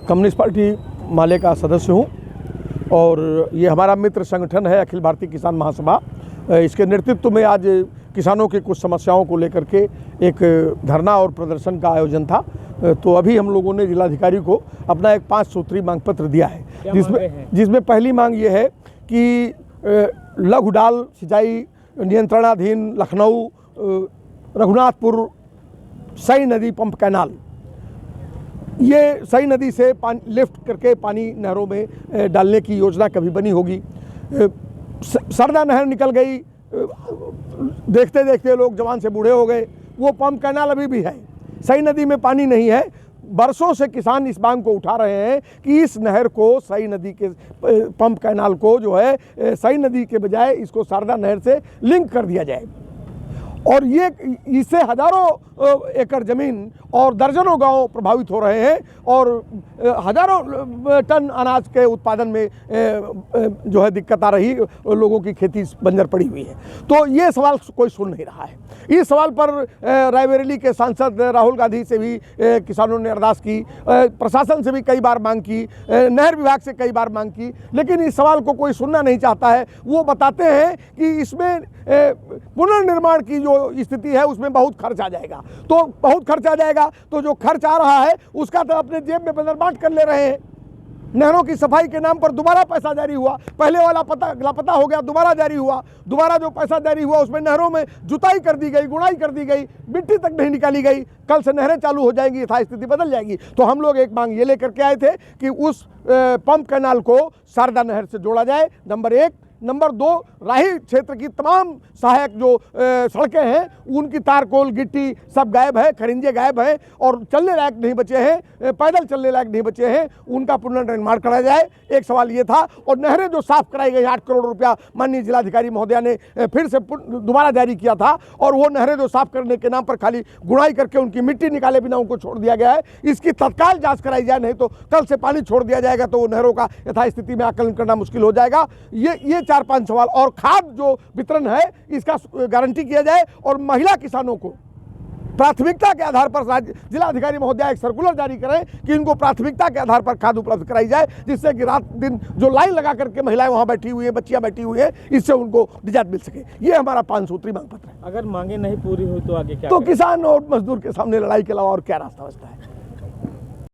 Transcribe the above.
Communist party माले का सदस्य हूँ और ये हमारा मित्र संगठन है अखिल भारतीय किसान महासभा। इसके नेतृत्व में आज किसानों की कुछ समस्याओं को लेकर के एक धरना और प्रदर्शन का आयोजन था। तो अभी हम लोगों ने जिलाधिकारी को अपना एक 5 सूत्री मांग पत्र दिया है, जिसमें पहली मांग ये है कि लघु डाल सिंचाई नियंत्रणाधीन लखनऊ रघुनाथपुर सई नदी पंप कैनाल, ये सई नदी से पानी लिफ्ट करके पानी नहरों में डालने की योजना कभी बनी होगी। सरदा नहर निकल गई, देखते देखते लोग जवान से बूढ़े हो गए। वो पंप कैनाल अभी भी है, सई नदी में पानी नहीं है। बरसों से किसान इस मांग को उठा रहे हैं कि इस नहर को सई नदी के पंप कैनाल को जो है सई नदी के बजाय इसको शारदा नहर से लिंक कर दिया जाए। और ये इससे हजारों एकड़ ज़मीन और दर्जनों गांव प्रभावित हो रहे हैं और हजारों टन अनाज के उत्पादन में जो है दिक्कत आ रही, लोगों की खेती बंजर पड़ी हुई है। तो ये सवाल कोई सुन नहीं रहा है। इस सवाल पर रायबरेली के सांसद राहुल गांधी से भी किसानों ने अरदास की, प्रशासन से भी कई बार मांग की, नहर विभाग से कई बार मांग की, लेकिन इस सवाल को कोई सुनना नहीं चाहता है। वो बताते हैं कि इसमें पुनर्निर्माण की जो स्थिति है उसमें बहुत खर्च आ जाएगा। तो बहुत खर्च आ जाएगा तो जो खर्च आ रहा है उसका तो अपने जेब में बंदरबाट कर ले रहे हैं। नहरों की सफाई के नाम पर दोबारा पैसा जारी हुआ, पहले वाला लापता हो गया, दोबारा जारी हुआ। दोबारा जो पैसा जारी हुआ उसमें नहरों में जुताई कर दी गई, गुड़ाई कर दी गई, मिट्टी तक नहीं निकाली गई। कल से नहरें चालू हो जाएंगी, यथास्थिति बदल जाएगी। तो हम लोग एक मांग ये लेकर के आए थे कि उस पंप कैनाल को शारदा नहर से जोड़ा जाए, नंबर 1। नंबर 2, राही क्षेत्र की तमाम सहायक जो सड़कें हैं उनकी तारकोल गिट्टी सब गायब है, खरिंजे गायब हैं और चलने लायक नहीं बचे हैं, पैदल चलने लायक नहीं बचे हैं, उनका पुनर्निर्माण कराया जाए। एक सवाल ये था। और नहरें जो साफ कराई गई, 8 करोड़ रुपया माननीय जिलाधिकारी महोदया ने फिर से दोबारा जारी किया था और वो नहरें जो साफ करने के नाम पर खाली गुड़ाई करके उनकी मिट्टी निकाले बिना उनको छोड़ दिया गया है। इसकी तत्काल जाँच कराई जाए, नहीं तो कल से पानी छोड़ दिया जाएगा तो वो नहरों का यथास्थिति में आकलन करना मुश्किल हो जाएगा। ये 4-5 सवाल। और खाद जो वितरण है इसका गारंटी किया जाए और महिला किसानों को प्राथमिकता के आधार पर जिलाधिकारी महोदया एक सर्कुलर जारी करें कि इनको प्राथमिकता के आधार पर खाद उपलब्ध कराई जाए, जिससे कि रात दिन जो लाइन लगा करके महिलाएं वहां बैठी हुई हैं, बच्चियां बैठी हुई हैं, इससे उनको निजात मिल सके। ये हमारा 5 सूत्री मांग पत्र है। अगर मांगे नहीं पूरी हुई तो आगे क्या तो किसान और मजदूर के सामने लड़ाई के अलावा और क्या रास्ता बचता है।